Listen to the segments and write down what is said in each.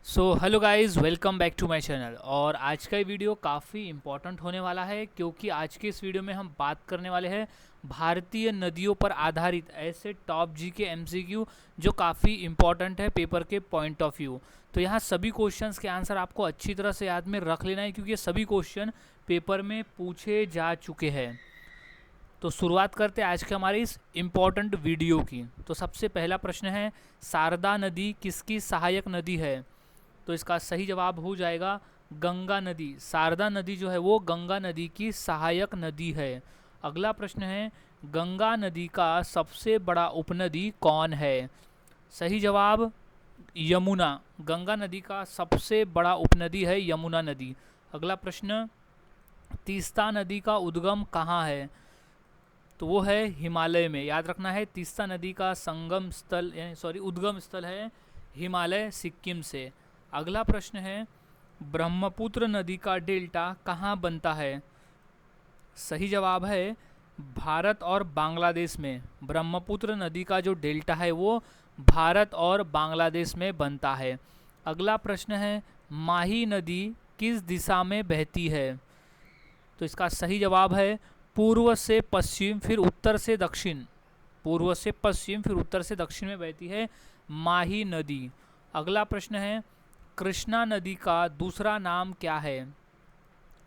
So hello guys, welcome back to my channel. और आज का ये वीडियो काफ़ी इम्पोर्टेंट होने वाला है क्योंकि आज के इस वीडियो में हम बात करने वाले हैं भारतीय नदियों पर आधारित ऐसे टॉप जी के एमसीक्यू जो काफ़ी इम्पोर्टेंट है पेपर के पॉइंट ऑफ व्यू। तो यहाँ सभी क्वेश्चंस के आंसर आपको अच्छी तरह से याद में रख लेना है क्योंकि ये सभी क्वेश्चन पेपर में पूछे जा चुके हैं। तो शुरुआत करते हैं आज के हमारे इस इम्पोर्टेंट वीडियो की। तो सबसे पहला प्रश्न है, शारदा नदी किसकी सहायक नदी है? तो इसका सही जवाब हो जाएगा गंगा नदी। शारदा नदी जो है वो गंगा नदी की सहायक नदी है। अगला प्रश्न है, गंगा नदी का सबसे बड़ा उपनदी कौन है? सही जवाब यमुना। गंगा नदी का सबसे बड़ा उपनदी है यमुना नदी। अगला प्रश्न, तीस्ता नदी का उद्गम कहाँ है? तो वो है हिमालय में। याद रखना है, तीस्ता नदी का संगम स्थल उद्गम स्थल है हिमालय, सिक्किम से। अगला प्रश्न है, ब्रह्मपुत्र नदी का डेल्टा कहाँ बनता है? सही जवाब है भारत और बांग्लादेश में। ब्रह्मपुत्र नदी का जो डेल्टा है वो भारत और बांग्लादेश में बनता है। अगला प्रश्न है, माही नदी किस दिशा में बहती है? तो इसका सही जवाब है पूर्व से पश्चिम फिर उत्तर से दक्षिण। पूर्व से पश्चिम फिर उत्तर से दक्षिण में बहती है माही नदी। अगला प्रश्न है, कृष्णा नदी का दूसरा नाम क्या है?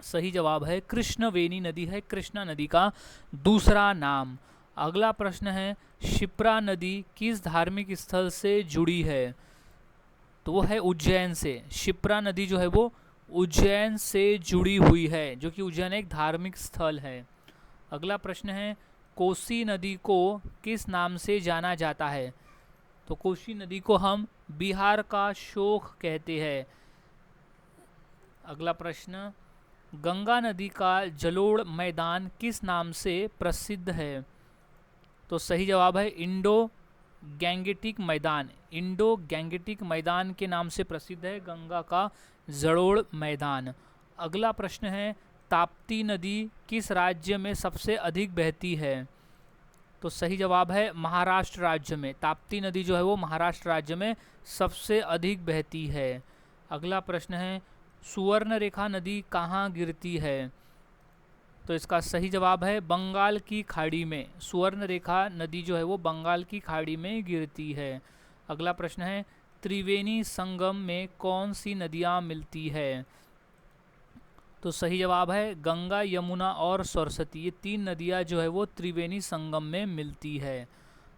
सही जवाब है कृष्णवेणी नदी है कृष्णा नदी का दूसरा नाम। अगला प्रश्न है, शिप्रा नदी किस धार्मिक स्थल से जुड़ी है? तो वो है उज्जैन से। शिप्रा नदी जो है वो उज्जैन से जुड़ी हुई है, जो कि उज्जैन एक धार्मिक स्थल है। अगला प्रश्न है, कोसी नदी को किस नाम से जाना जाता है? तो कोसी नदी को हम बिहार का शोक कहते हैं। अगला प्रश्न, गंगा नदी का जलोढ़ मैदान किस नाम से प्रसिद्ध है? तो सही जवाब है इंडो गैंगेटिक मैदान। इंडो गैंगेटिक मैदान के नाम से प्रसिद्ध है गंगा का जलोढ़ मैदान। अगला प्रश्न है, ताप्ती नदी किस राज्य में सबसे अधिक बहती है? तो सही जवाब है महाराष्ट्र राज्य में। ताप्ती नदी जो है वो महाराष्ट्र राज्य में सबसे अधिक बहती है। अगला प्रश्न है, सुवर्णरेखा नदी कहाँ गिरती है? तो इसका सही जवाब है बंगाल की खाड़ी में। सुवर्णरेखा नदी जो है वो बंगाल की खाड़ी में गिरती है। अगला प्रश्न है, त्रिवेणी संगम में कौन सी नदियाँ मिलती है? तो सही जवाब है गंगा, यमुना और सरस्वती। ये तीन नदियाँ जो है वो त्रिवेणी संगम में मिलती है।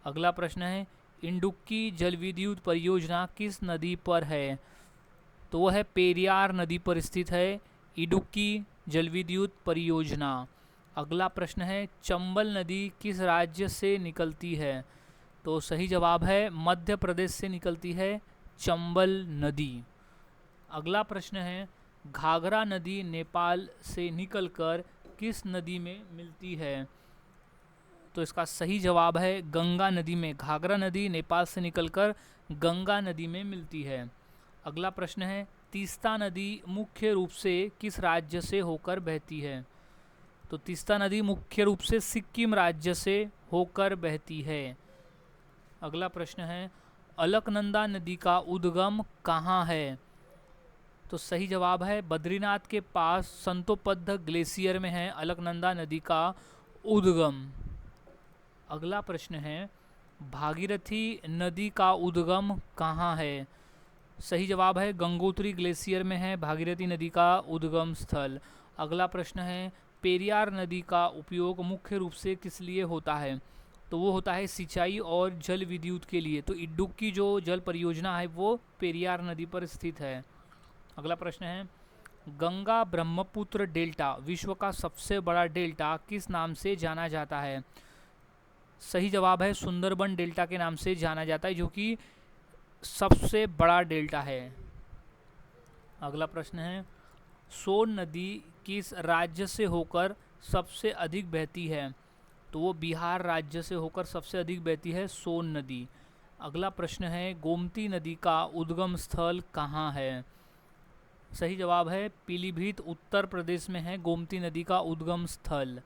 अगला प्रश्न है, इडुक्की जलविद्युत परियोजना किस नदी पर है? तो वो है पेरियार नदी पर स्थित है इडुक्की जलविद्युत परियोजना। अगला प्रश्न है, चंबल नदी किस राज्य से निकलती है? तो सही जवाब है मध्य प्रदेश से निकलती है चंबल नदी। अगला प्रश्न है, घाघरा नदी नेपाल से निकलकर किस नदी में मिलती है? तो इसका सही जवाब है गंगा नदी में। घाघरा नदी नेपाल से निकलकर गंगा नदी में मिलती है। अगला प्रश्न है, तीस्ता नदी मुख्य रूप से किस राज्य से होकर बहती है? तो तीस्ता नदी मुख्य रूप से सिक्किम राज्य से होकर बहती है। अगला प्रश्न है, अलकनंदा नदी का उद्गम कहाँ है? तो सही जवाब है बद्रीनाथ के पास संतोपद्ध ग्लेशियर में है अलकनंदा नदी का उद्गम। अगला प्रश्न है, भागीरथी नदी का उद्गम कहाँ है? सही जवाब है गंगोत्री ग्लेशियर में है भागीरथी नदी का उद्गम स्थल। अगला प्रश्न है, पेरियार नदी का उपयोग मुख्य रूप से किस लिए होता है? तो वो होता है सिंचाई और जल विद्युत के लिए। तो इडुक्की जो जल परियोजना है वो पेरियार नदी पर स्थित है। अगला प्रश्न है, गंगा ब्रह्मपुत्र डेल्टा विश्व का सबसे बड़ा डेल्टा किस नाम से जाना जाता है? सही जवाब है सुंदरबन डेल्टा के नाम से जाना जाता है, जो कि सबसे बड़ा डेल्टा है। अगला प्रश्न है, सोन नदी किस राज्य से होकर सबसे अधिक बहती है? तो वो बिहार राज्य से होकर सबसे अधिक बहती है सोन नदी। अगला प्रश्न है, गोमती नदी का उद्गम स्थल कहाँ है? सही जवाब है पीलीभीत उत्तर प्रदेश में है गोमती नदी का उद्गम स्थल।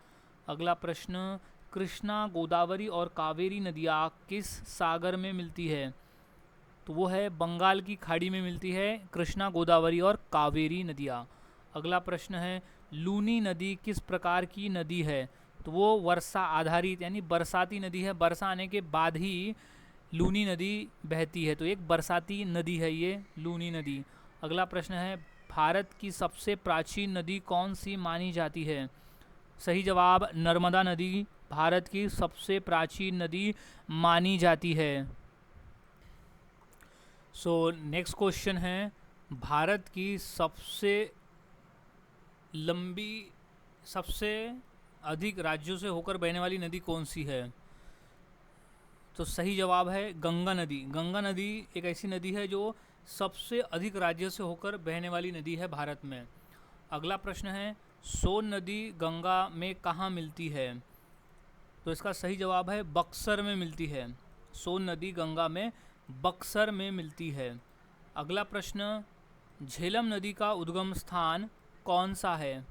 अगला प्रश्न, कृष्णा, गोदावरी और कावेरी नदियाँ किस सागर में मिलती है? तो वो है बंगाल की खाड़ी में मिलती है कृष्णा, गोदावरी और कावेरी नदियाँ। अगला प्रश्न है लूनी नदी किस प्रकार की नदी है? तो वो वर्षा आधारित यानी बरसाती नदी है, वर्षा आने के बाद ही लूनी नदी बहती है, तो एक बरसाती नदी है ये लूनी नदी। अगला प्रश्न है भारत की सबसे प्राचीन नदी कौन सी मानी जाती है? सही जवाब नर्मदा नदी भारत की सबसे प्राचीन नदी मानी जाती है। सो नेक्स्ट क्वेश्चन है भारत की सबसे अधिक राज्यों से होकर बहने वाली नदी कौन सी है? तो सही जवाब है गंगा नदी। गंगा नदी एक ऐसी नदी है जो सबसे अधिक राज्यों से होकर बहने वाली नदी है भारत में। अगला प्रश्न है सोन नदी गंगा में कहाँ मिलती है? तो इसका सही जवाब है बक्सर में मिलती है। सोन नदी गंगा में बक्सर में मिलती है। अगला प्रश्न झेलम नदी का उद्गम स्थान कौन सा है?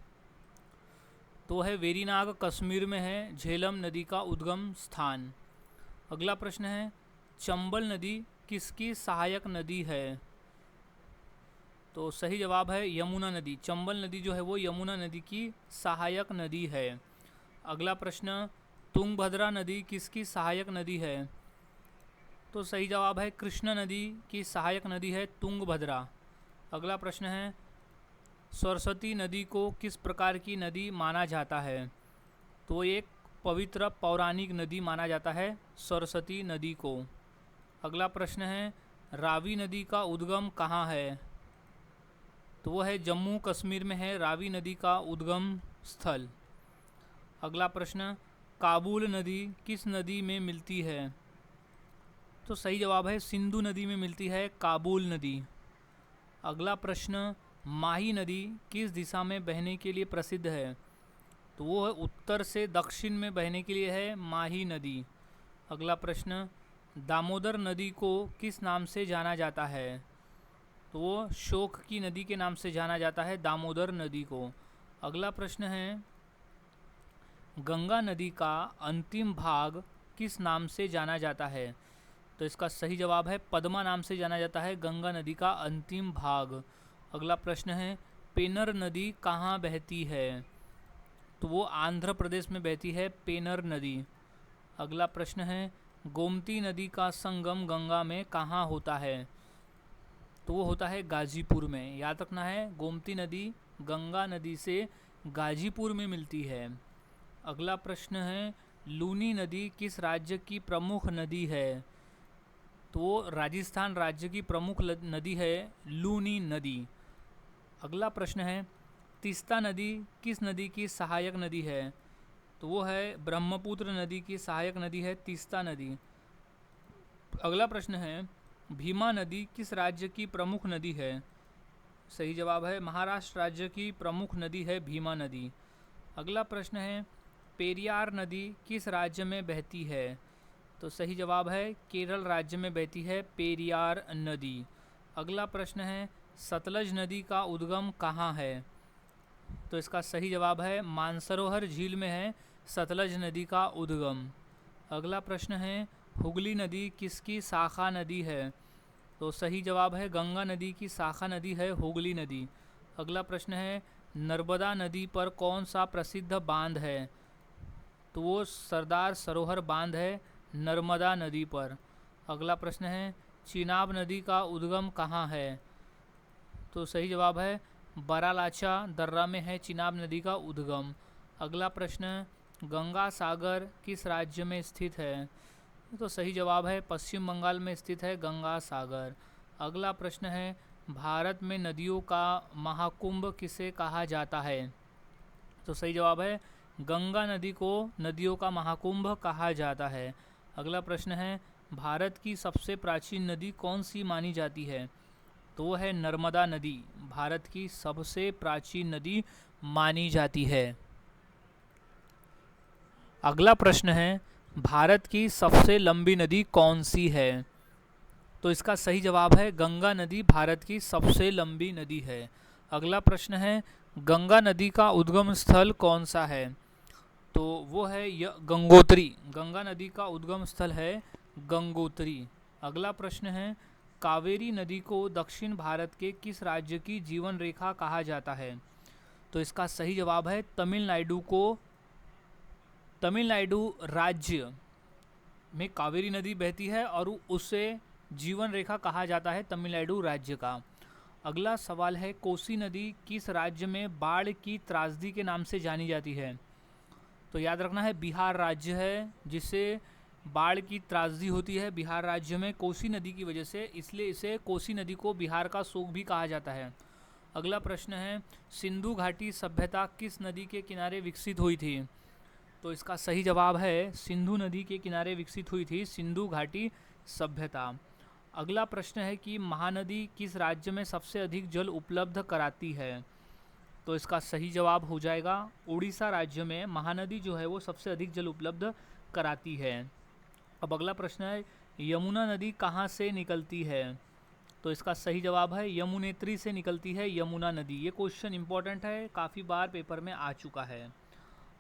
तो है वेरीनाग, कश्मीर में है झेलम नदी का उद्गम स्थान। अगला प्रश्न है चंबल नदी किसकी सहायक नदी है? तो सही जवाब है यमुना नदी। चंबल नदी जो है वो यमुना नदी की सहायक नदी है। अगला प्रश्न तुंगभद्रा नदी किसकी सहायक नदी है? तो सही जवाब है कृष्णा नदी की सहायक नदी है तुंगभद्रा। अगला प्रश्न है सरस्वती नदी को किस प्रकार की नदी माना जाता है? तो एक पवित्र पौराणिक नदी माना जाता है सरस्वती नदी को। अगला प्रश्न है रावी नदी का उद्गम कहाँ है? तो वो है जम्मू कश्मीर में है रावी नदी का उद्गम स्थल। अगला प्रश्न काबुल नदी किस नदी में मिलती है? तो सही जवाब है सिंधु नदी में मिलती है काबुल नदी। अगला प्रश्न माही नदी किस दिशा में बहने के लिए प्रसिद्ध है? तो वो है उत्तर से दक्षिण में बहने के लिए है माही नदी। अगला प्रश्न दामोदर नदी को किस नाम से जाना जाता है? तो वो शोक की नदी के नाम से जाना जाता है दामोदर नदी को। अगला प्रश्न है गंगा नदी का अंतिम भाग किस नाम से जाना जाता है? तो इसका सही जवाब है पद्मा नाम से जाना जाता है गंगा नदी का अंतिम भाग। अगला प्रश्न है पेनर नदी कहाँ बहती है? तो वो आंध्र प्रदेश में बहती है पेनर नदी। अगला प्रश्न है गोमती नदी का संगम गंगा में कहाँ होता है? तो वो होता है गाजीपुर में। याद रखना है गोमती नदी गंगा नदी से गाजीपुर में मिलती है। अगला प्रश्न है लूनी नदी किस राज्य की प्रमुख नदी है? तो राजस्थान राज्य की प्रमुख नदी है लूनी नदी। अगला प्रश्न है तीस्ता नदी किस नदी की सहायक नदी है? तो वो है ब्रह्मपुत्र नदी की सहायक नदी है तीस्ता नदी। अगला प्रश्न है भीमा नदी किस राज्य की प्रमुख नदी है? सही जवाब है महाराष्ट्र राज्य की प्रमुख नदी है भीमा नदी। अगला प्रश्न है पेरियार नदी किस राज्य में बहती है? तो सही जवाब है केरल राज्य में बहती है पेरियार नदी। अगला प्रश्न है सतलज नदी का उद्गम कहाँ है? तो इसका सही जवाब है मानसरोवर झील में है सतलज नदी का उद्गम। अगला प्रश्न है हुगली नदी किसकी शाखा नदी है? तो सही जवाब है गंगा नदी की शाखा नदी है हुगली नदी। अगला प्रश्न है नर्मदा नदी पर कौन सा प्रसिद्ध बांध है? तो वो सरदार सरोवर बांध है नर्मदा नदी पर। अगला प्रश्न है चिनाब नदी का उद्गम कहाँ है? तो सही जवाब है बरालाचा दर्रा में है चिनाब नदी का उद्गम। अगला प्रश्न गंगा सागर किस राज्य में स्थित है? तो सही जवाब है पश्चिम बंगाल में स्थित है गंगा सागर। अगला प्रश्न है भारत में नदियों का महाकुंभ किसे कहा जाता है? तो सही जवाब है गंगा नदी को नदियों का महाकुंभ कहा जाता है। अगला प्रश्न है भारत की सबसे प्राचीन नदी कौन सी मानी जाती है? तो वो है नर्मदा नदी भारत की सबसे प्राचीन नदी मानी जाती है। अगला प्रश्न है भारत की सबसे लंबी नदी कौन सी है? तो इसका सही जवाब है गंगा नदी भारत की सबसे लंबी नदी है। अगला प्रश्न है गंगा नदी का उद्गम स्थल कौन सा है? तो वो है गंगोत्री। गंगा नदी का उद्गम स्थल है गंगोत्री। अगला प्रश्न है कावेरी नदी को दक्षिण भारत के किस राज्य की जीवन रेखा कहा जाता है? तो इसका सही जवाब है तमिलनाडु को। तमिलनाडु राज्य में कावेरी नदी बहती है और उसे जीवन रेखा कहा जाता है तमिलनाडु राज्य का। अगला सवाल है, कोसी नदी किस राज्य में बाढ़ की त्रासदी के नाम से जानी जाती है? तो याद रखना है बिहार राज्य है जिसे बाढ़ की त्रासदी होती है बिहार राज्य में कोसी नदी की वजह से, इसलिए इसे कोसी नदी को बिहार का शोक भी कहा जाता है। अगला प्रश्न है, सिंधु घाटी सभ्यता किस नदी के किनारे विकसित हुई थी? तो इसका सही जवाब है सिंधु नदी के किनारे विकसित हुई थी सिंधु घाटी सभ्यता। अगला प्रश्न है कि महानदी किस राज्य में सबसे अधिक जल उपलब्ध कराती है? तो इसका सही जवाब हो जाएगा उड़ीसा राज्य में महानदी जो है वो सबसे अधिक जल उपलब्ध कराती है। अब अगला प्रश्न है, यमुना नदी कहाँ से निकलती है? तो इसका सही जवाब है यमुनेत्री से निकलती है यमुना नदी। ये क्वेश्चन इंपॉर्टेंट है, काफ़ी बार पेपर में आ चुका है।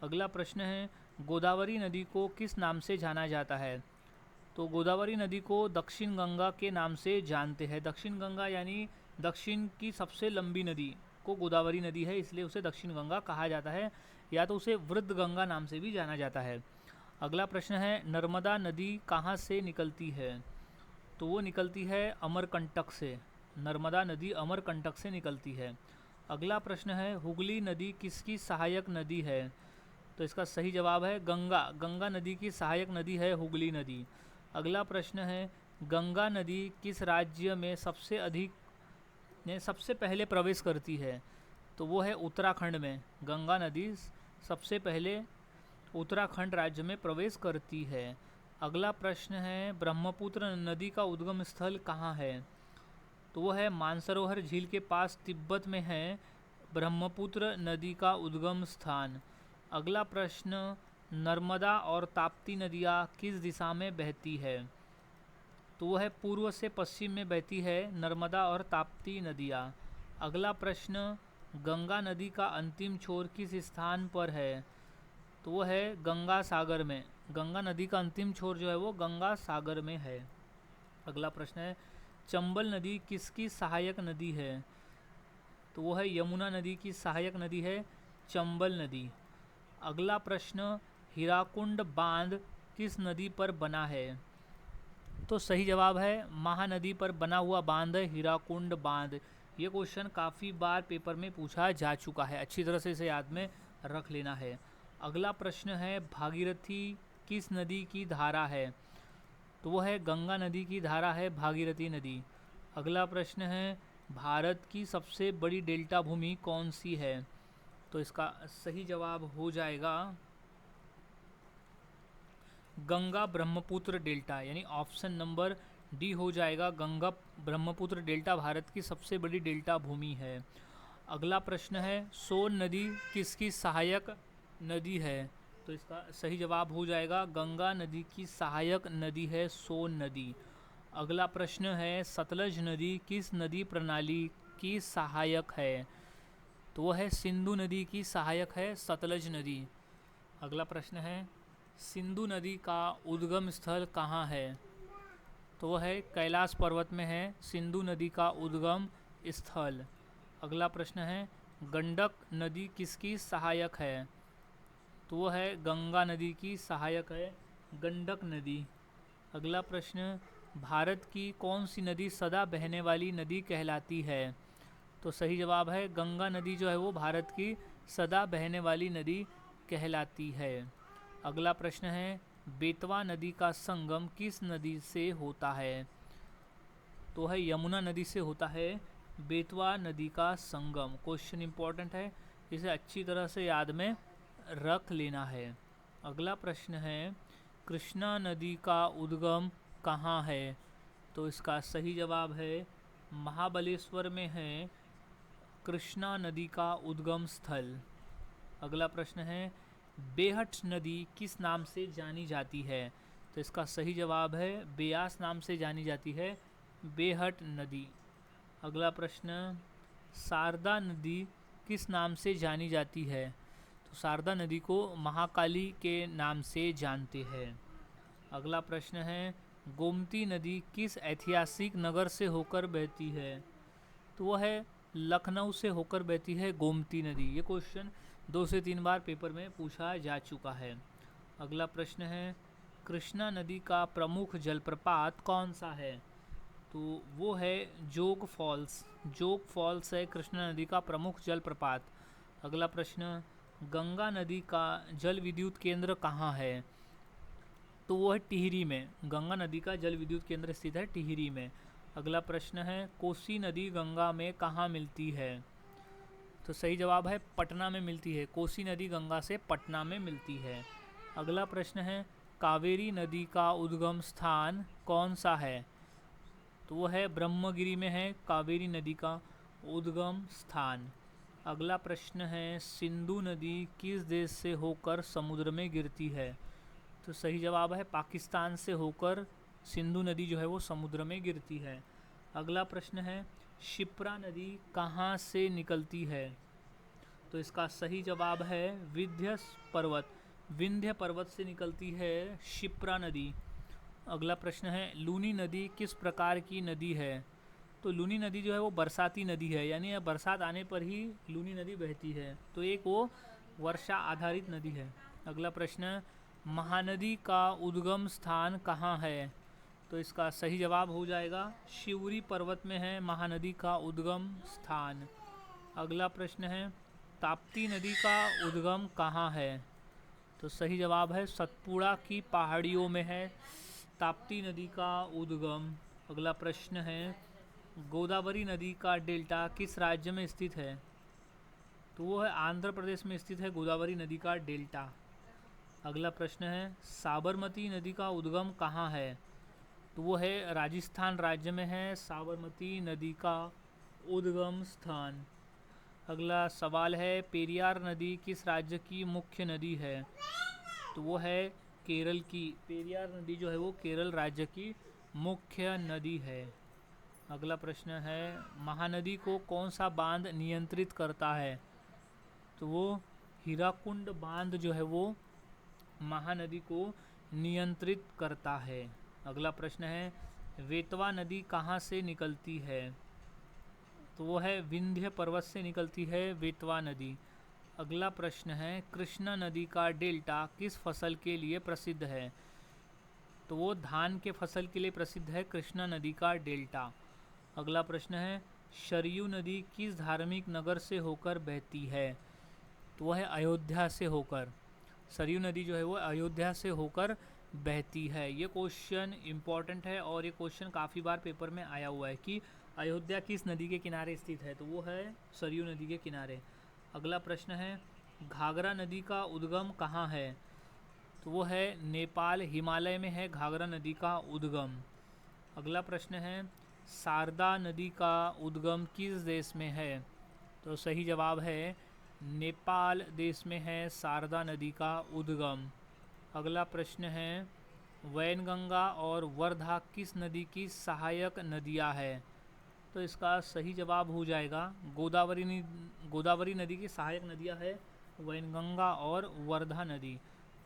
अगला प्रश्न है, गोदावरी नदी को किस नाम से जाना जाता है? तो गोदावरी नदी को दक्षिण गंगा के नाम से जानते हैं। दक्षिण गंगा यानी दक्षिण की सबसे लंबी नदी को गोदावरी नदी है, इसलिए उसे दक्षिण गंगा कहा जाता है, या तो उसे वृद्ध गंगा नाम से भी जाना जाता है। अगला प्रश्न है, नर्मदा नदी कहाँ से निकलती है? तो वो निकलती है अमरकंटक से। नर्मदा नदी अमरकंटक से निकलती है। अगला प्रश्न है, हुगली नदी किसकी सहायक नदी है? तो इसका सही जवाब है गंगा। गंगा नदी की सहायक नदी है हुगली नदी। अगला प्रश्न है, गंगा नदी किस राज्य में सबसे पहले प्रवेश करती है? तो वो है उत्तराखंड में। गंगा नदी सबसे पहले उत्तराखंड राज्य में प्रवेश करती है। अगला प्रश्न है, ब्रह्मपुत्र नदी का उद्गम स्थल कहाँ है? तो वो है मानसरोवर झील के पास तिब्बत में है ब्रह्मपुत्र नदी का उद्गम स्थान। अगला प्रश्न, नर्मदा और ताप्ती नदियाँ किस दिशा में बहती है? तो वो है पूर्व से पश्चिम में बहती है नर्मदा और ताप्ती नदियाँ। अगला प्रश्न, गंगा नदी का अंतिम छोर किस स्थान पर है? तो वो है गंगा सागर में। गंगा नदी का अंतिम छोर जो है वो गंगा सागर में है। अगला प्रश्न है, चंबल नदी किसकी सहायक नदी है? तो वो है यमुना नदी की सहायक नदी है चंबल नदी। अगला प्रश्न, हीराकुंड बांध किस नदी पर बना है? तो सही जवाब है महानदी पर बना हुआ बांध है हीराकुंड बांध। ये क्वेश्चन काफ़ी बार पेपर में पूछा जा चुका है, अच्छी तरह से इसे याद में रख लेना है। अगला प्रश्न है, भागीरथी किस नदी की धारा है? तो वो है गंगा नदी की धारा है भागीरथी नदी। अगला प्रश्न है, भारत की सबसे बड़ी डेल्टा भूमि कौन सी है? तो इसका सही जवाब हो जाएगा गंगा ब्रह्मपुत्र डेल्टा, यानी ऑप्शन नंबर डी हो जाएगा। गंगा ब्रह्मपुत्र डेल्टा भारत की सबसे बड़ी डेल्टा भूमि है। अगला प्रश्न है, सोन नदी किसकी सहायक नदी है? तो इसका सही जवाब हो जाएगा गंगा नदी की सहायक नदी है सोन नदी। अगला प्रश्न है, सतलज नदी किस नदी प्रणाली की सहायक है? तो वो है सिंधु नदी की सहायक है सतलज नदी। अगला प्रश्न है, सिंधु नदी का उद्गम स्थल कहाँ है? तो वह है कैलाश पर्वत में है सिंधु नदी का उद्गम स्थल। अगला प्रश्न है, गंडक नदी किसकी सहायक है? तो वह है गंगा नदी की सहायक है गंडक नदी। अगला प्रश्न, भारत की कौन सी नदी सदा बहने वाली नदी कहलाती है? तो सही जवाब है गंगा नदी जो है वो भारत की सदा बहने वाली नदी कहलाती है। अगला प्रश्न है, बेतवा नदी का संगम किस नदी से होता है? तो है यमुना नदी से होता है बेतवा नदी का संगम। क्वेश्चन इंपॉर्टेंट है, इसे अच्छी तरह से याद में रख लेना है। अगला प्रश्न है, कृष्णा नदी का उद्गम कहाँ है? तो इसका सही जवाब है महाबलेश्वर में है कृष्णा नदी का उद्गम स्थल। अगला प्रश्न है, बेहट नदी किस नाम से जानी जाती है? तो इसका सही जवाब है बेयास नाम से जानी जाती है बेहट नदी। अगला प्रश्न, शारदा नदी किस नाम से जानी जाती है? तो शारदा नदी को महाकाली के नाम से जानते हैं। अगला प्रश्न है, गोमती नदी किस ऐतिहासिक नगर से होकर बहती है? तो वह है लखनऊ से होकर बहती है गोमती नदी। ये क्वेश्चन 2 से 3 बार पेपर में पूछा जा चुका है। अगला प्रश्न है कृष्णा नदी का प्रमुख जलप्रपात कौन सा है? तो वो है जोग फॉल्स। जोग फॉल्स है कृष्णा नदी का प्रमुख जलप्रपात। अगला प्रश्न गंगा नदी का जल विद्युत केंद्र कहाँ है? तो वो है टिहरी में। गंगा नदी का जल विद्युत केंद्र स्थित है टिहरी में। अगला प्रश्न है कोसी नदी गंगा में कहाँ मिलती है? तो सही जवाब है पटना में मिलती है। कोसी नदी गंगा से पटना में मिलती है। अगला प्रश्न है कावेरी नदी का उद्गम स्थान कौन सा है? तो वो है ब्रह्मगिरी में है कावेरी नदी का उद्गम स्थान। अगला प्रश्न है सिंधु नदी किस देश से होकर समुद्र में गिरती है? तो सही जवाब है पाकिस्तान से होकर सिंधु नदी जो है वो समुद्र में गिरती है। अगला प्रश्न है शिप्रा नदी कहाँ से निकलती है? तो इसका सही जवाब है विंध्य पर्वत से निकलती है शिप्रा नदी। अगला प्रश्न है लूनी नदी किस प्रकार की नदी है? तो लूनी नदी जो है वो बरसाती नदी है, यानी बरसात आने पर ही लूनी नदी बहती है, तो एक वो वर्षा आधारित नदी है। अगला प्रश्न महानदी का उद्गम स्थान कहाँ है? तो इसका सही जवाब हो जाएगा शिवरी पर्वत में है महानदी का उद्गम स्थान। अगला प्रश्न है ताप्ती नदी का उद्गम कहाँ है? तो सही जवाब है सतपुड़ा की पहाड़ियों में है ताप्ती नदी का उद्गम। अगला प्रश्न है गोदावरी नदी का डेल्टा किस राज्य में स्थित है? तो वो है आंध्र प्रदेश में स्थित है गोदावरी नदी का डेल्टा। अगला प्रश्न है साबरमती नदी का उद्गम कहाँ है? तो वो है राजस्थान राज्य में है साबरमती नदी का उद्गम स्थान। अगला सवाल है पेरियार नदी किस राज्य की मुख्य नदी है? तो वो है केरल की। पेरियार नदी जो है वो केरल राज्य की मुख्य नदी है। अगला प्रश्न है महानदी को कौन सा बांध नियंत्रित करता है? तो वो हीराकुंड बांध जो है वो महानदी को नियंत्रित करता है। अगला प्रश्न है वेतवा नदी कहाँ से निकलती है? तो वो है विंध्य पर्वत से निकलती है वेतवा नदी। अगला प्रश्न है कृष्णा नदी का डेल्टा किस फसल के लिए प्रसिद्ध है? तो वो धान के फसल के लिए प्रसिद्ध है कृष्णा नदी का डेल्टा। अगला प्रश्न है सरयू नदी किस धार्मिक नगर से होकर बहती है? तो वह है अयोध्या से होकर। सरयू नदी जो है वो अयोध्या से होकर बहती है। ये क्वेश्चन इम्पॉर्टेंट है और ये क्वेश्चन काफ़ी बार पेपर में आया हुआ है कि अयोध्या किस नदी के किनारे स्थित है? तो वो है सरयू नदी के किनारे। अगला प्रश्न है घाघरा नदी का उद्गम कहाँ है? तो वो है नेपाल हिमालय में है घाघरा नदी का उद्गम। अगला प्रश्न है शारदा नदी का उद्गम किस देश में है? तो सही जवाब है नेपाल देश में है शारदा नदी का उद्गम। अगला प्रश्न है वैनगंगा और वर्धा किस नदी की सहायक नदियाँ है? तो इसका सही जवाब हो जाएगा गोदावरी नदी की सहायक नदियाँ है वैनगंगा और वर्धा नदी।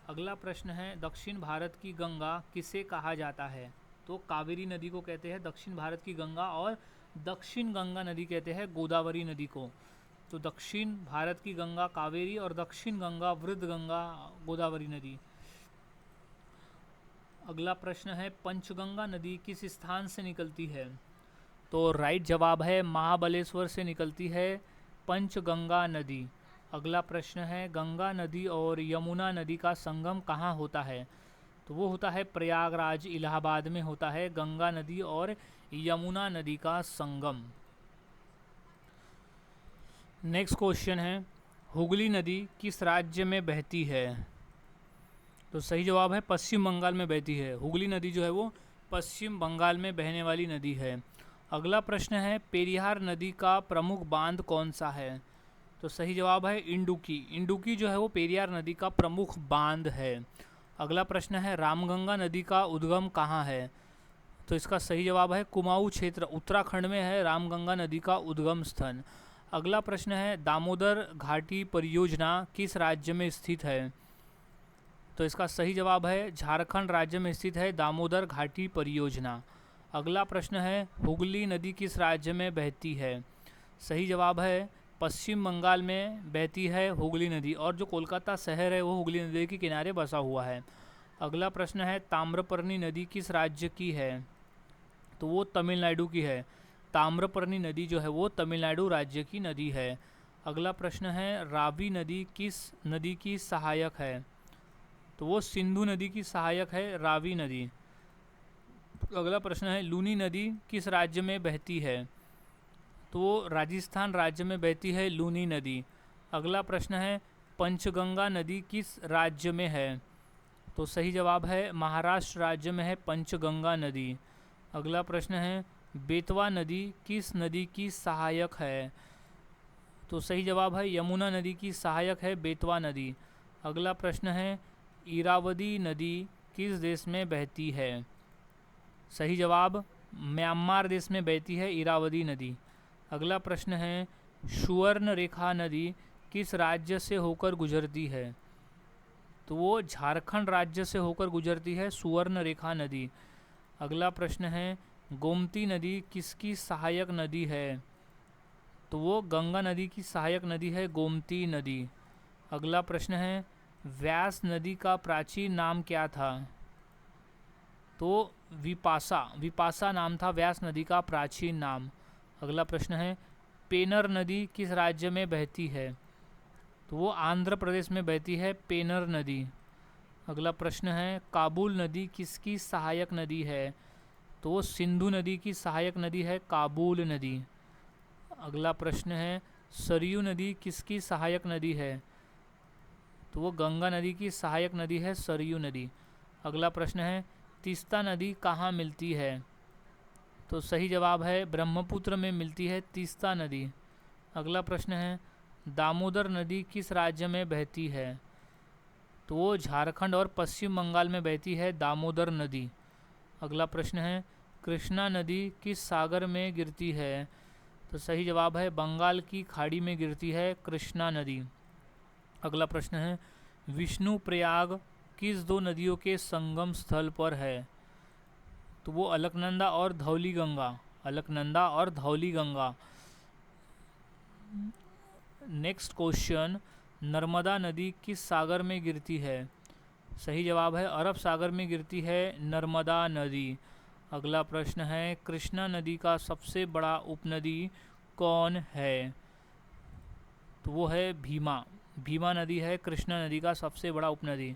अगला प्रश्न है दक्षिण भारत की गंगा किसे कहा जाता है? तो कावेरी नदी को कहते हैं दक्षिण भारत की गंगा, और दक्षिण गंगा नदी कहते हैं गोदावरी नदी को। तो दक्षिण भारत की गंगा कावेरी और दक्षिण गंगा वृद्ध गंगा गोदावरी नदी। अगला प्रश्न है पंचगंगा नदी किस स्थान से निकलती है? तो राइट जवाब है महाबलेश्वर से निकलती है पंचगंगा नदी। अगला प्रश्न है गंगा नदी और यमुना नदी का संगम कहाँ होता है? तो वो होता है प्रयागराज इलाहाबाद में होता है गंगा नदी और यमुना नदी का संगम। नेक्स्ट क्वेश्चन है हुगली नदी किस राज्य में बहती है? तो सही जवाब है पश्चिम बंगाल में बहती है। हुगली नदी जो है वो पश्चिम बंगाल में बहने वाली नदी है। अगला प्रश्न है पेरियार नदी का प्रमुख बांध कौन सा है? तो सही जवाब है इंडुकी। इंडुकी जो है वो पेरियार नदी का प्रमुख बांध है। अगला प्रश्न है रामगंगा नदी का उद्गम कहाँ है? तो इसका सही जवाब है कुमाऊं क्षेत्र उत्तराखंड में है रामगंगा नदी का उद्गम स्थल। अगला प्रश्न है दामोदर घाटी परियोजना किस राज्य में स्थित है? तो इसका सही जवाब है झारखंड राज्य में स्थित है दामोदर घाटी परियोजना। अगला प्रश्न है हुगली नदी किस राज्य में बहती है? सही जवाब है पश्चिम बंगाल में बहती है हुगली नदी, और जो कोलकाता शहर है वो हुगली नदी के किनारे बसा हुआ है। अगला प्रश्न है ताम्रपर्णी नदी किस राज्य की है? तो वो तमिलनाडु की है। ताम्रपर्णी नदी जो है वो तमिलनाडु राज्य की नदी है। अगला प्रश्न है रावी नदी किस नदी की सहायक है? तो वो सिंधु नदी की सहायक है रावी नदी। अगला प्रश्न है लूनी नदी किस राज्य में बहती है? तो वो राजस्थान राज्य में बहती है लूनी नदी। अगला प्रश्न है पंचगंगा नदी किस राज्य में है? तो सही जवाब है महाराष्ट्र राज्य में है पंचगंगा नदी। अगला प्रश्न है बेतवा नदी किस नदी की सहायक है? तो सही जवाब है यमुना नदी की सहायक है बेतवा नदी। अगला प्रश्न है इरावदी नदी किस देश में बहती है? सही जवाब म्यांमार देश में बहती है इरावदी नदी। अगला प्रश्न है सुवर्ण रेखा नदी किस राज्य से होकर गुजरती है? तो वो झारखंड राज्य से होकर गुजरती है सुवर्ण रेखा नदी। अगला प्रश्न है गोमती नदी किसकी सहायक नदी है? तो वो गंगा नदी की सहायक नदी है गोमती नदी। अगला प्रश्न है व्यास नदी का प्राचीन नाम क्या था? तो विपासा नाम था व्यास नदी का प्राचीन नाम। अगला प्रश्न है पेनर नदी किस राज्य में बहती है? तो वो आंध्र प्रदेश में बहती है पेनर नदी। अगला प्रश्न है काबुल नदी किसकी सहायक नदी है? तो वो सिंधु नदी की सहायक नदी है काबुल नदी। अगला प्रश्न है सरयू नदी किसकी सहायक नदी है? तो वो गंगा नदी की सहायक नदी है सरयू नदी। अगला प्रश्न है तीस्ता नदी कहाँ मिलती है? तो सही जवाब है ब्रह्मपुत्र में मिलती है तीस्ता नदी। अगला प्रश्न है दामोदर नदी किस राज्य में बहती है? तो वो झारखंड और पश्चिम बंगाल में बहती है दामोदर नदी। अगला प्रश्न है कृष्णा नदी किस सागर में गिरती है? तो सही जवाब है बंगाल की खाड़ी में गिरती है कृष्णा नदी। अगला प्रश्न है विष्णु प्रयाग किस दो नदियों के संगम स्थल पर है? तो वो अलकनंदा और धौली गंगा। अलकनंदा और धौली गंगा। नेक्स्ट क्वेश्चन नर्मदा नदी किस सागर में गिरती है? सही जवाब है अरब सागर में गिरती है नर्मदा नदी। अगला प्रश्न है कृष्णा नदी का सबसे बड़ा उपनदी कौन है? तो वो है भीमा। भीमा नदी है कृष्णा नदी का सबसे बड़ा उपनदी।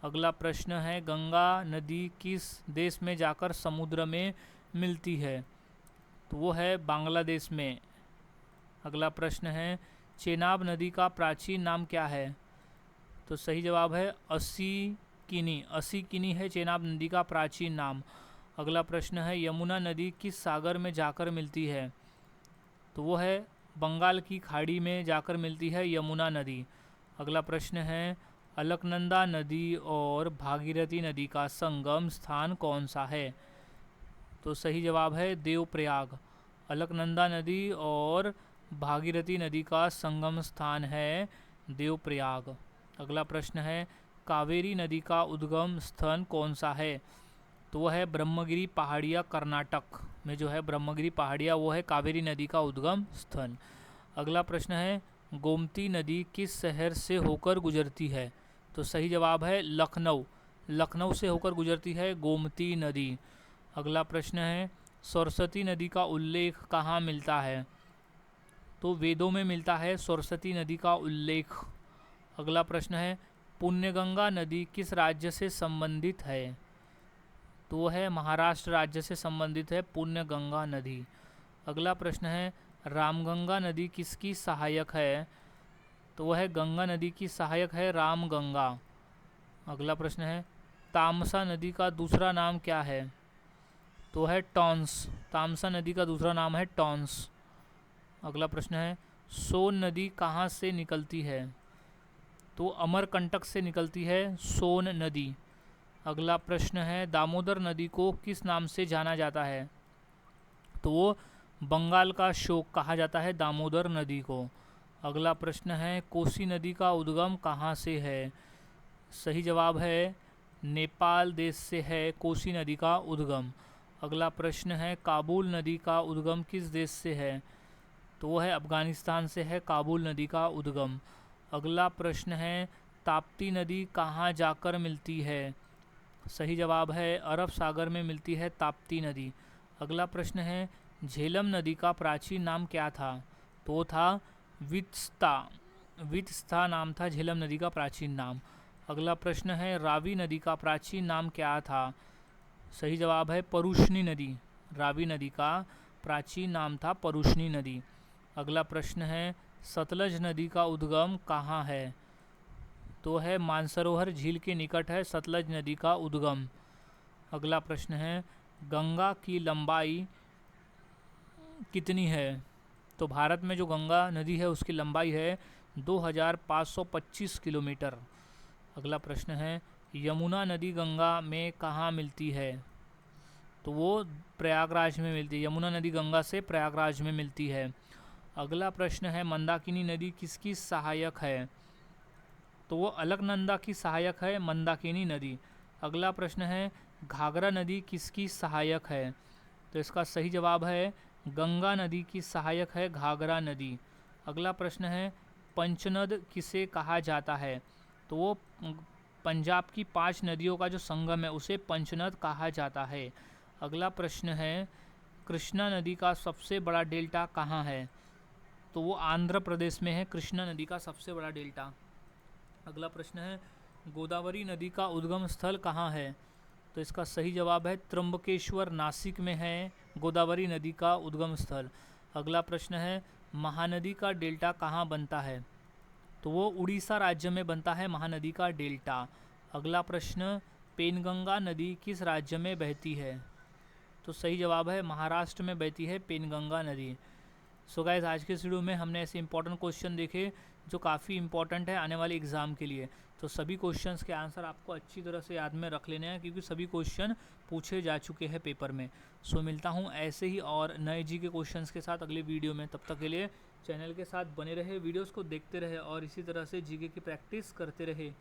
अगला प्रश्न है गंगा नदी किस देश में जाकर समुद्र में मिलती है? तो वो है बांग्लादेश में। अगला प्रश्न है चेनाब नदी का प्राचीन नाम क्या है? तो सही जवाब है असिकिनी। असिकिनी है चेनाब नदी का प्राचीन नाम। अगला प्रश्न है यमुना नदी किस सागर में जाकर मिलती है? तो वो है बंगाल की खाड़ी में जाकर मिलती है यमुना नदी। अगला प्रश्न है अलकनंदा नदी और भागीरथी नदी का संगम स्थान कौन सा है? तो सही जवाब है देवप्रयाग। अलकनंदा नदी और भागीरथी नदी का संगम स्थान है देवप्रयाग। अगला प्रश्न है कावेरी नदी का उद्गम स्थान कौन सा है? तो वह है ब्रह्मगिरी पहाड़िया। कर्नाटक में जो है ब्रह्मगिरी पहाड़िया वो है कावेरी नदी का उद्गम स्थान। अगला प्रश्न है गोमती नदी किस शहर से होकर गुजरती है? तो सही जवाब है लखनऊ। लखनऊ से होकर गुजरती है गोमती नदी। अगला प्रश्न है सरस्वती नदी का उल्लेख कहाँ मिलता है? तो वेदों में मिलता है सरस्वती नदी का उल्लेख। अगला प्रश्न है पुण्यगंगा नदी किस राज्य से संबंधित है? तो वह है महाराष्ट्र राज्य से संबंधित है पुण्यगंगा नदी। अगला प्रश्न है रामगंगा नदी किसकी सहायक है? तो वह है गंगा नदी की सहायक है रामगंगा। अगला प्रश्न है तामसा नदी का दूसरा नाम क्या है? तो है टॉन्स। तामसा नदी का दूसरा नाम है टॉन्स। अगला प्रश्न है सोन नदी कहाँ से निकलती है? तो अमरकंटक से निकलती है सोन नदी। अगला प्रश्न है दामोदर नदी को किस नाम से जाना जाता है? तो वो बंगाल का शोक कहा जाता है दामोदर नदी को। अगला प्रश्न है कोसी नदी का उद्गम कहाँ से है? सही जवाब है नेपाल देश से है कोसी नदी का उद्गम। अगला प्रश्न है काबुल नदी का उद्गम किस देश से है? तो वो है अफगानिस्तान से है काबुल नदी का उद्गम। अगला प्रश्न है ताप्ती नदी कहाँ जाकर मिलती है? सही जवाब है अरब सागर में मिलती है ताप्ती नदी। अगला प्रश्न है झेलम नदी का प्राचीन नाम क्या था? तो वो था वित्स्ता। वित्स्ता नाम था झेलम नदी का प्राचीन नाम। अगला प्रश्न है रावी नदी का प्राचीन नाम क्या था? सही जवाब है परुष्णी नदी। रावी नदी का प्राचीन नाम था परुष्णी नदी। अगला प्रश्न है सतलज नदी का उद्गम कहाँ है? तो है मानसरोवर झील के निकट है सतलज नदी का उद्गम। अगला प्रश्न है गंगा की लंबाई कितनी है? तो भारत में जो गंगा नदी है उसकी लंबाई है 2525 किलोमीटर। अगला प्रश्न है यमुना नदी गंगा में कहाँ मिलती है? तो वो प्रयागराज में मिलती है। यमुना नदी गंगा से प्रयागराज में मिलती है। अगला प्रश्न है मंदाकिनी नदी किसकी सहायक है? तो वो अलकनंदा की सहायक है मंदाकिनी नदी। अगला प्रश्न है घाघरा नदी किसकी सहायक है? तो इसका सही जवाब है गंगा नदी की सहायक है घाघरा नदी। अगला प्रश्न है पंचनद किसे कहा जाता है? तो वो पंजाब की 5 नदियों का जो संगम है उसे पंचनद कहा जाता है। अगला प्रश्न है कृष्णा नदी का सबसे बड़ा डेल्टा कहाँ है? तो वो आंध्र प्रदेश में है कृष्णा नदी का सबसे बड़ा डेल्टा। अगला प्रश्न है गोदावरी नदी का उद्गम स्थल कहाँ है? तो इसका सही जवाब है त्र्यंबकेश्वर नासिक में है गोदावरी नदी का उद्गम स्थल। अगला प्रश्न है महानदी का डेल्टा कहाँ बनता है? तो वो उड़ीसा राज्य में बनता है महानदी का डेल्टा। अगला प्रश्न पेनगंगा नदी किस राज्य में बहती है? तो सही जवाब है महाराष्ट्र में बहती है पेनगंगा नदी। सो गाइस आज के इस वीडियो में हमने ऐसे इंपॉर्टेंट क्वेश्चन देखे जो काफ़ी इंपॉर्टेंट है आने वाले एग्ज़ाम के लिए। तो सभी क्वेश्चंस के आंसर आपको अच्छी तरह से याद में रख लेने हैं क्योंकि सभी क्वेश्चन पूछे जा चुके हैं पेपर में। सो मिलता हूँ ऐसे ही और नए जी के क्वेश्चंस के साथ अगले वीडियो में। तब तक के लिए चैनल के साथ बने रहे, वीडियोज़ को देखते रहे और इसी तरह से जीके की प्रैक्टिस करते रहे।